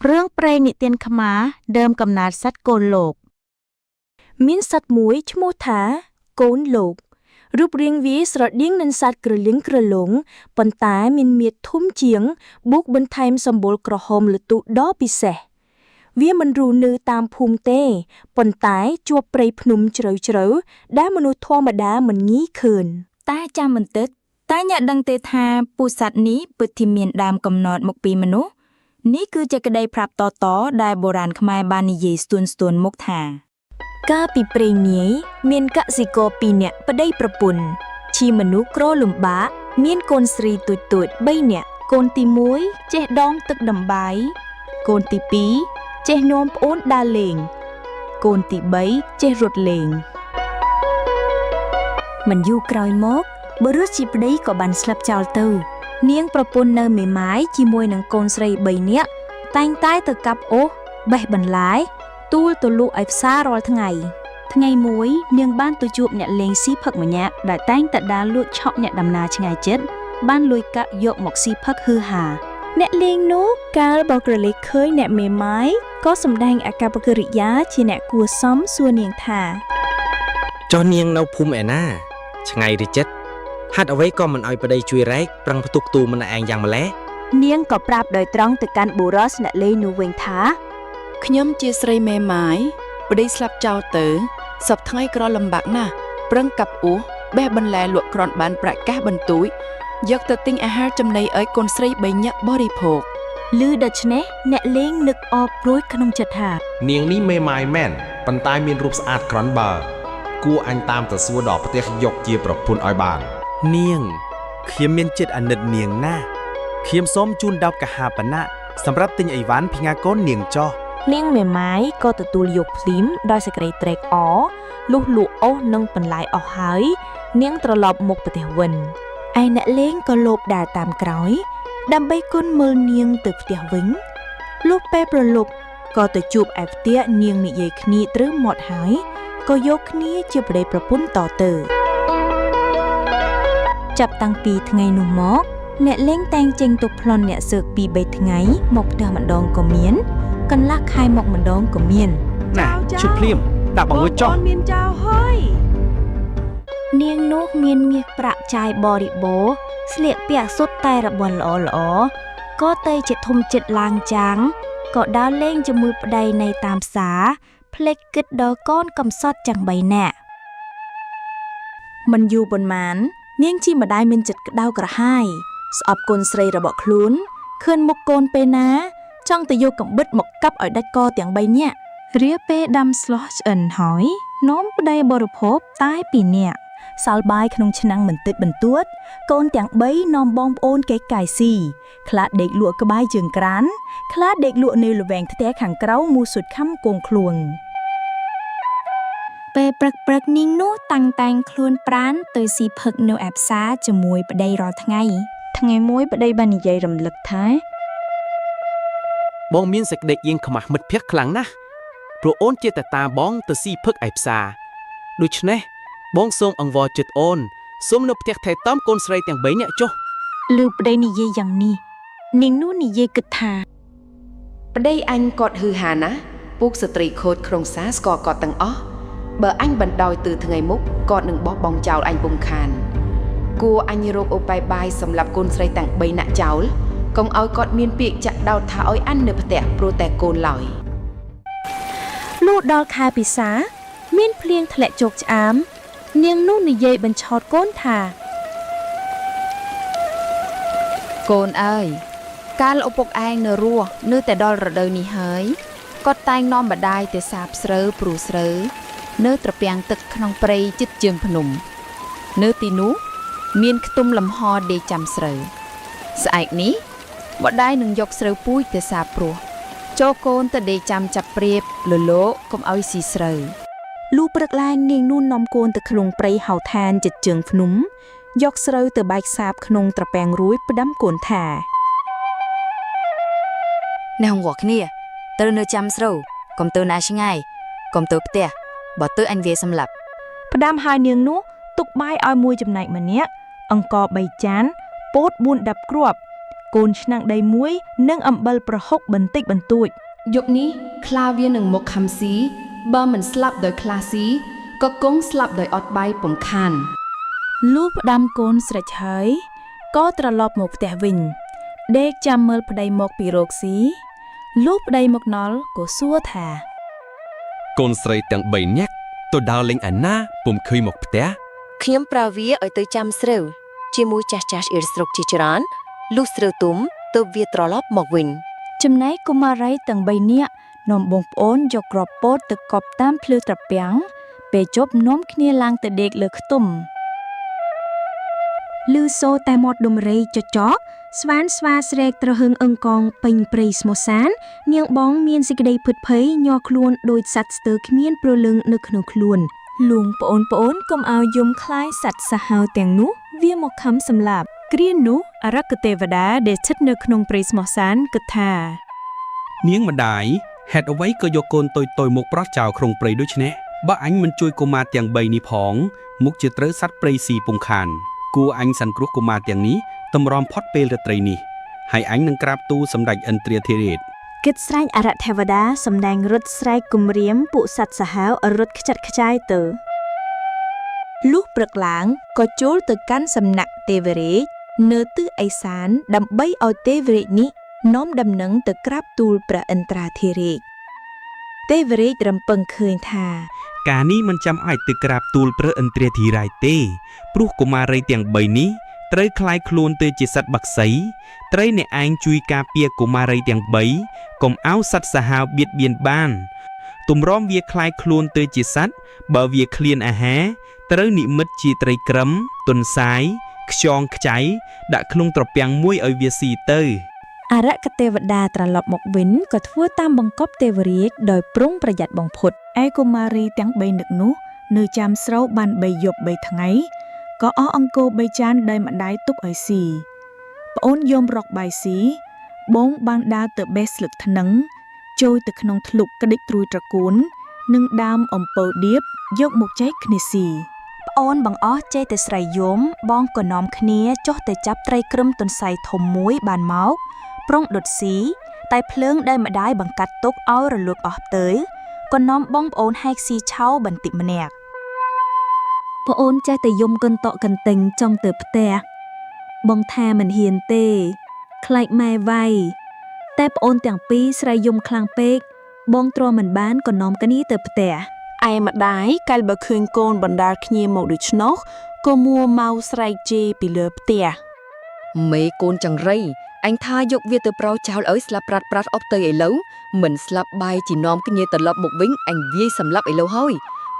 เรื่องเปรนิเตียนขมาเดิมกำนาดสัตว์โกนโลกมินสัตว์มวยชโมถาโกนโลกรูปเรียงวีสระดิ้งนันสัตว์กระเลี้ยงกระหลงปนตามินเมียดทุ่มเจียงบุกบนไทม์สมบูรณ์กระหอมหรือตุดอปิเสเวียมันรูนือตามภูมิเต้ปนตายจัวเปรยพนุมเฉลยได้มนุษย์ทอมาดาเหมือนงี้คืนตาจามันตึดตาเนี่ยดังเตทาปูสัตว์นี้ปิดทิเมียนดามกำนอดมกปีมนุษย์นี่คือจะกระไดพรับต่อได้โบราณขมายบานิเยสตุนมกทากาปีเปรนี้เมียนกะสิโกปีเนี่ยประได้ประปุนชีมนุกรอลุมบะเมียนโกนสรีตุดใบเนี่ยโกนตีมุ้ยเจ๊ดองตึกดำใบโกนตีปีเจ๊โนมโอนดาเลงโกนตีใบเจ๊รถเลงมันอยู่กรอยมกบรุษจีปได้ก็บันสลับเจ้าเตอเนียงประปุนเนอไม่ไม้จีมวยหนังโกนสรีใบเนี่ยแต่งใต้ตึกกับโอใบบรรลายตูลตัวลูกไอฟซ่ารอทั้งไงมวยเนียงบ้านตัวจูบเนี่ยเลงซีพักเหมือนเนี่ยได้แต่งแต่ดาลูกชอบเนี่ยดำนาช่างไงเจ็ดบ้านลุยกะยกหมกซีพักฮือหาเนี่ยเลงนุกกาลบอกกระเล็กเคยเนี่ยเมไม้ก็สำแดงอาการปกริยาชีเนี่ยกลัวซ้อมส่วนเนียงท่าจอเนียงเราภูมิแอน่าช่างไงดิเจ็ดฮัดเอาไว้ก็มันเอาไปได้ช่วยแรกปรังประตูตูมันเองอย่างมาแล้วเนียงก็ปราบโดยตรงจากการบูรสเนี่ยเลยนูเวงท้าขยมเจสไรแม่ไม้บได้สลับเจ้าเต๋อสับทั้งไอ้กรอลำบากน่ะปรังกับอูแบบบรรแลหลวกกรอนบานประกาบรรตุยยกตะติ้งอาหารจำในไอ้กลไสใบเนี้ยบริโภคลือดัชเนะเนะเล้งนึกออกปลุยขนมจัดหาเนียงนี้ไม่ไม้แม่นปันตายมีรูปสะอาดกรอนบากูอันตามแต่สัวดอกประเทศยกเจียปรับพุนอ้อยบานเนียงเขียมเมียนเจ็ดอันเนดเนียงหน้าเขียมซ้อมจูนดาวกะหาปณะสำหรับติงไอหวานพิงาก้นเนียงจ้อเนียงแม่ไม้ก็ตะตูยกพลิ้มดอยสกรีเตรกอ๋อลูกหลุโอ้นึ่งเป็นลายออกหายเนียงตรลอบมกประเทศวันไอเนะเล้งก็โลบด่าตามกร้อยดำใบก้นมือเนียงตึกเดียววิ้งลูกเป้ประลุกก็ตะจูบแอบเตี้ยเนียงนิเยคณีตรึหมดหายก็ยกนี้จะไปประพุ่นต่อเตอจับตั้งปีทั้งไงหนุ่มมอกเนะเล้งแตงเจงตุกพลอนเนี่ยเสือกปีใบทั้งไงหมกเดือมันดองก็เมียนกันลักคายหมกมันดองก็เมียนน่ะชุบเพลียมดับบังวิจ้องเมียนเจ้าเฮ้ยเนียงนกเมียนเมียประจายบริโบเสียเปียกสุดไตระบวนหล่อก็เตยเจ็ดทมเจ็ดลางจังก็ดาวเล่งจะมือประใดในตามสาเพล็กกึดดอก้อนกำซอดจังใบแน่มันอยู่บนมันเนียงชีมาได้เมียนจัดดาวกระห้สอบกลสเรระบอกคลุ้นเคลื่อนมกโกนไปนะจ้องแต่โยกับบึดหมกกับอ่อยดัดกอเตียงใบเนี่ยเรียเป้ดำสลอชเอินหอยน้อมประใดบริภพใต้ปีเนี่ยสาวบายขนมชนังเหมือนติดบรรทุดโกนเตียงใบนอมบอมโอนไก่ไก่ซีคลาดเด็กลวกกระบายจึงกรันคลาดเด็กลวกในหลวงแท้ขังเกล้ามูสุดค่ำโกงคลวงเปปรักนิ่งนู้ตังแตงคลวนปรานตัวสีเพิกเนวแอบซาจะมวยประใดรอทั้งไงมวยประใดบันใหญ่รำลึกท้ายบ้องมีนเสกเด็กยิงขมักมัดเพียกครั้งนะโปรโอนเจตตาบ้องตัวซีเพิกไอปซาดูชเน่บ้องทรงอังวอจุดโอนสมนบเทียกไทยต้อมกลสไลแต่งใบเนี่ยจ้ะลือประเดนิเยอย่างนี้นิ่งนู้นิเยกึดทาประเดอันกอดฮือหานะปุกสตรีโคดโครงซาสกอดตังอ้อเบอร์อันบันดอยตื่นทั้งไงมุกกอดหนึ่งบอบองเจ้าอันบุมคานกูอันยรบโอไปบายสำหรับกลสไลแต่งใบหน้าเจ้ากงเอากอดเมียนเปียกจะดาวท้าอ้อยอันเนื้อแตะโปรแต่โกนลอยลูดดอลคาปิสาเมียนเพลียงทะเลจกจามเนียงนู่นนิเยบัญชอดก้นทาโกนเอ้ยการอุปกไอเนื้อรัวเนื้อแต่ดอลระเดนี่เฮ้ยก็แตงนอมบดได้แต่สาบเสรปรูเสรเนื้อตระเปียงตึกขนมเปรย์จิตเจียงพนมเนื้อตีนุเมียนขตุ้มลำฮอเดจำเสรสายนี้บ่ได้หนึ่งยกเสรปุ้ยแต่สาปรัวโจโกนแต่เดจำจับเปรียบโลโลก็เอาสีเสรลูปรักลายเนียงนู่นนอมโกนแต่ขนมเปรย์เห่าแทนจิตเจียงพนมยกเสรแต่ใบสาบขนมตระแปงรุ้ยประดับโกนแทในห้องวอกนี่เตอร์เนื้อจำเสรกอมเตอร์นาชิงไงกอมเตอร์เปียบ่เตอร์อันเวสำหรับประดามหายเนียงนู้ตุกใบอ้อยมวยจำไหนมาเนี้ยอังกอใบจานโป๊ดบุญดับกรวบ កូនឆ្នាំងដីមួយនិងអំបិលប្រហុកបន្តិចបន្តួច យប់នេះខ្លាវានឹងមកខំស៊ីបើមិនស្លាប់ដោយខ្លាស៊ីក៏គង់ស្លាប់ដោយអត់បាយពំខាន លុះផ្ដាំកូនស្រេចហើយក៏ត្រឡប់មកផ្ទះវិញដេកចាំមើលប្តីមកពីរោគស៊ីលុះប្តីមកណល់ក៏សួរថា កូនស្រីទាំង3នាក់ទៅដើរលេងឯណាពុំឃើញមកផ្ទះ ខ្ញុំប្រើវាឲ្យទៅចាំស្រូវជាមួយចាស់ចាស់អ៊ីរស្រុកជាច្រើនលុះស្រូវទុំទៅវាត្រឡប់មកវិញ ចំណែកកុមារីទាំង3នាក់នាំបងប្អូនយកគ្រាប់ពោតទៅកប់តាមភ្លឺត្រពាំងពេលជប់នាំគ្នាឡើងទៅដេកលើខ្ទមលឺសូរតែមាត់ដុំរៃចចកស្វានស្វាស្រែកត្រហឹងអង្កងពេញព្រៃស្មោះសាននាងបងមានសេចក្តីភឹតភ័យញ័រខ្លួនដោយសត្វស្ទើរគ្មានព្រលឹងនៅក្នុងខ្លួនលួងប្អូនកុំឲ្យយំខ្លាយសត្វសាហាវទាំងនោះវាមកខំសម្លាប់គ្រានោះអរគទេវតាដែលស្ថិតនៅក្នុងព្រៃស្មោះសានគិតថា នាងម្ដាយហេតុអ្វីក៏យកកូនតូចៗមកប្រោះចោលក្នុងព្រៃដូចនេះបើអញមិនជួយកុមារទាំង3នេះផងមុខជាត្រូវសត្វព្រៃស៊ីពំខានគួរអញសង្គ្រោះកុមារទាំងនេះតម្រាំផុតពេលរាត្រីនេះហើយអញនឹងក្រាបទូលសម្ដេចឥន្ទ្រាធិរាជ គិតស្រែកអរទេវតាសម្ដែងរត់ស្រែកគំរាមពួកសត្វសាហាវរត់ខ្ចាត់ខ្ចាយទៅលុះព្រឹកឡើងក៏ចូលទៅកាន់សំណាក់ទេវរាជនៅទិសឦសានដើម្បីឲ្យទេវរាជនេះនាំដំណឹងទៅក្រាបទូលព្រះឥន្ទ្រាធិរាជទេវរាជរំពឹងឃើញថា ការនេះមិនចាំអាចទៅក្រាបទូលព្រះឥន្ទ្រាធិរាជទេព្រោះកុមារីទាំង3នេះត្រូវคล้ายខ្លួនទៅជាសត្វបក្សីត្រូវអ្នកឯងជួយការពារកុមារីទាំង3កុំឲ្យសត្វសាហាវបៀតបៀនបានទម្រាំវាคล้ายខ្លួនទៅជាសត្វបើវាឃ្លានអាហារត្រូវនិមិត្តជាត្រីក្រឹមទុនសាយខ្យងខ្ចៃដាក់ក្នុងត្រពាំងមួយឲ្យវាស៊ីទៅ អរគទេវតាត្រឡប់មកវិញក៏ធ្វើតាមបង្គាប់ទេវរាជដោយប្រុងប្រយ័ត្នបំផុតឯកុមារីទាំង3នឹកនោះនៅចាំស្រូវបាន3យប់3ថ្ងៃក៏អស់អង្គរ3ចានដែលម្ដាយទុកឲ្យស៊ីប្អូនយំរកបាយស៊ីបងបានដើរទៅបេះស្លឹកថ្នឹងចូលទៅក្នុងធ្លុកក្តិចត្រួយត្រកួននិងដើមអំពៅដៀបយកមកចែកគ្នាស៊ីប្អូនបង្អស់ចេះតែស្រ័យយំបងក៏នាំគ្នាចុះទៅចាប់ត្រីក្រឹមទុនសាយធំមួយបានមកប្រុងដុតស៊ីតែភ្លើងដែលម្ដាយបង្កាត់ទុកឲ្យរលត់អស់ទៅក៏នាំបងប្អូនហែកស៊ីឆោបន្តិចម្នាក់ប្អូនចេះតែយំកន្តកកន្ទិញចង់ទៅផ្ទះបងថាមិនហ៊ានទេខ្លាចម៉ែវាយតែប្អូនទាំងពីរស្រ័យយំខ្លាំងពេកបងទ្រាំមិនបានក៏នាំគ្នាទៅផ្ទះឯម្ដាយកាលបើឃើញកូនបណ្ដាលគ្នាមកដូច្នោះក៏មួម៉ៅស្រែកជេរពីលើផ្ទះ មេកូនចង្រៃអញថាយកវាទៅប្រោចោលឲ្យស្លាប់ប្រាត់អប់ទៅឥឡូវមិនស្លាប់បាយជីនាំគ្នាត្រឡប់មកវិញអញវាយសម្លាប់ឥឡូវហើយ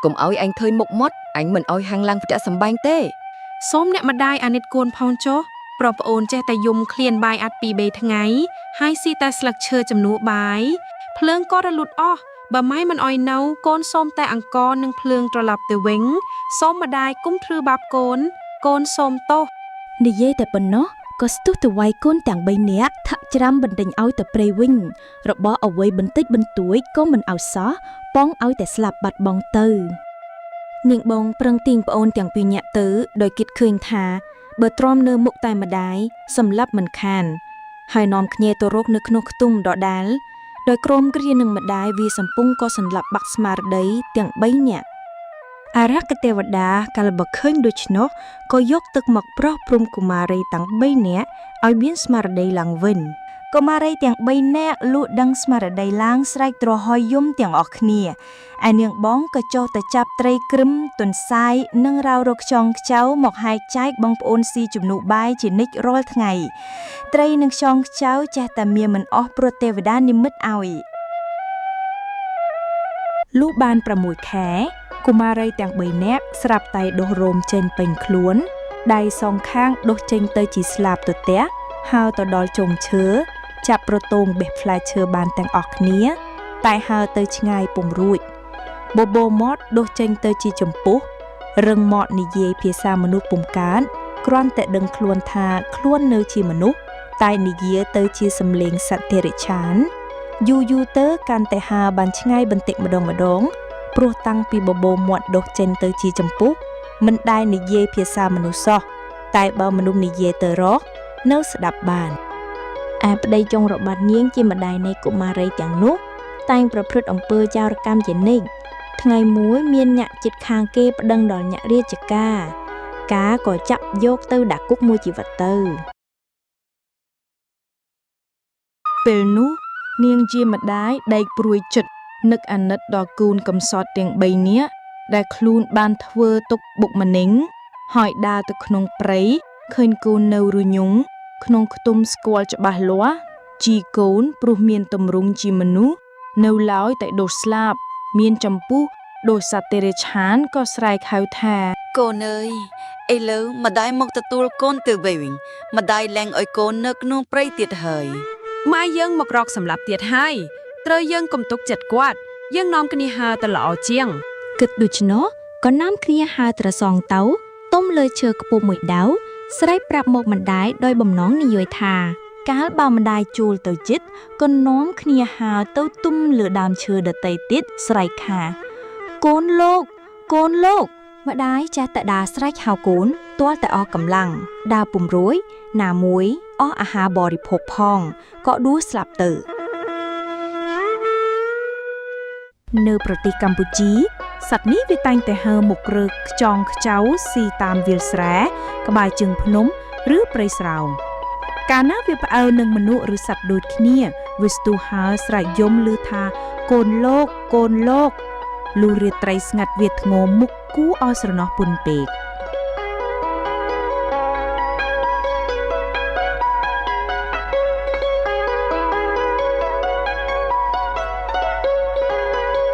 កុំឲ្យអញឃើញមុខមាត់អញមិនឲ្យហាំងឡើងផ្ទះសម្បែងទេ សូមអ្នកម្ដាយអាណិតកូនផងចុះប្រុសប្អូនចេះតែយំឃ្លានបាយអាត់ពី3ថ្ងៃហើយស៊ីតែស្លឹកឈើចំនួនបាយភ្លើងក៏រលត់អស់បើម៉ែមិនឲ្យនៅកូនសូមតែអង្គរនិងភ្លើងត្រឡប់ទៅវិញសូមម្ដាយគុំធ្វើបាបកូនកូនសូមទោស និយាយតែប៉ុណ្ណោះក៏ស្ទុះទៅវាយកូនទាំង3នាក់ថាក់ច្រាំបណ្ដេញឲ្យទៅព្រៃវិញរបស់អ្វីបន្តិចបន្តួចក៏មិនឲ្យសោះប៉ងឲ្យតែស្លាប់បាត់បង់ទៅនាងបងប្រឹងទាញប្អូនទាំង2នាក់ទៅដោយគិតឃើញថាបើទ្រាំនៅមុខតែម្ដាយសម្លាប់មិនខានហើយនាំគ្នាទៅរកនៅក្នុងខ្ទមដដាលដោយក្រុមគ្រានឹងម្ដាយវាសំពុងក៏សន្លប់បាក់ស្មារតីទាំង3នាក់ អរគទេវតាកាលបើឃើញដូច្នោះក៏យកទឹកមកប្រោះព្រំកុមារីទាំង3នាក់ឲ្យមានស្មារតីឡើងវិញកុមារីទាំង3នាក់លូកដឹងស្មារតីឡើងស្រែកទ្រហោយយំទាំងអស់គ្នាឯនាងបងក៏ចុះទៅចាប់ត្រីក្រឹមទុនសាយនិងរាវរកខ្យងខ្ចៅមកហែកចែកបងប្អូនស៊ីជំនួសបាយជានិច្ចរាល់ថ្ងៃត្រីនិងខ្យងខ្ចៅចេះតែមានមិនអស់ព្រោះទេវតានិមិត្តឲ្យលុះបាន6ខែ កុមារីទាំង3នាក់ស្រាប់តែដុះរោមចេញពេញខ្លួនដៃសងខាងដុះចេញទៅជាស្លាបទៅផ្ទះហើរទៅដល់ជុំឈើចាប់ប្រទងបេះផ្លែឈើបានទាំងអស់គ្នាតែហើរទៅឆ្ងាយពុំរួចបបោមាត់ដុះចេញទៅជាចំពុះរឹងមាត់និយាយភាសាមនុស្សពុំកើតគ្រាន់តែដឹងខ្លួនថាខ្លួននៅជាមនុស្សតែនិយាយទៅជាសំឡេងសត្វតិរិឆានយូរទៅកាន់តែហើរបានឆ្ងាយបន្តិចម្ដងព្រោះតាំងពីបបោមាត់ដុះចេញទៅជាចំពុះមិនដែលនិយាយភាសាមនុស្សសោះតែបើមនុស្សនិយាយទៅរកនៅស្ដាប់បាន ឯប្តីចុងរបស់នាងជាម្ដាយនៃកុមារីទាំងនោះតែងប្រព្រឹត្តអំពើចោរកម្មជានិច្ចថ្ងៃមួយមានញាក់ចិត្តខាងគេប្តឹងដល់ញាក់រាជការការក៏ចាប់យកទៅដាក់គុកមួយជីវិតទៅពេលនោះនាងជាម្ដាយដែកព្រួយចិត្តនឹកអាណិតដល់កូនកំសត់ទាំង3នាក់ដែលខ្លួនបានធ្វើទុកបុកម្នេញហើយដើរទៅក្នុងព្រៃឃើញកូននៅរញងក្នុងខ្ទមស្គាល់ច្បាស់លាស់ជីកូនព្រោះមានទម្រង់ជាមនុស្សនៅឡើយតែដូសស្លាប់មានចម្ពុះដូចសត្វទេរឆានក៏ស្រែកហៅថាកូនអើយឥឡូវម្ដាយមកទទួលកូនទៅវិញម្ដាយលែងឲ្យកូននៅក្នុងព្រៃទៀតហើយម៉ែយើងមករកសម្លាប់ទៀតហើយត្រូវយើងកុំទុកចិត្តគាត់យើងនាំគ្នាហើរទៅល្អជាងគិតដូច្នោះក៏នាំគ្នាហើរត្រសងទៅទុំលើឈើខ្ពស់មួយដៅស្រែកប្រាប់មកម្ដាយដោយបំណងនិយាយថាកាលបើម្ដាយជួលទៅចិត្តក៏នាំគ្នាហើរទៅទុំលើដើមឈើដទៃទៀតស្រែកថាកូនលោកម្ដាយចេះតែដើរស្រែកហៅកូនទាល់តែអស់កម្លាំងដើរពុំរួយណាមួយអស់អាហារបរិភោគផងក៏ដួលស្លាប់ទៅនៅប្រទេសកម្ពុជាសត្វនេះវាតែងតែហើរមុខរើខ្ចង់ខ្ចៅស៊ីតាមវាលស្រែក្បែរជើងភ្នំឬព្រៃស្រោងកាលណាវាផ្អើលនឹងមនុស្សឬសត្វដូចគ្នាវាស្ទុះហើរស្រែកយំឮថាកូនលោកលុះរាត្រីស្ងាត់វាធ្ងរមុខគួរឲ្យស្រណោះពន់ពេក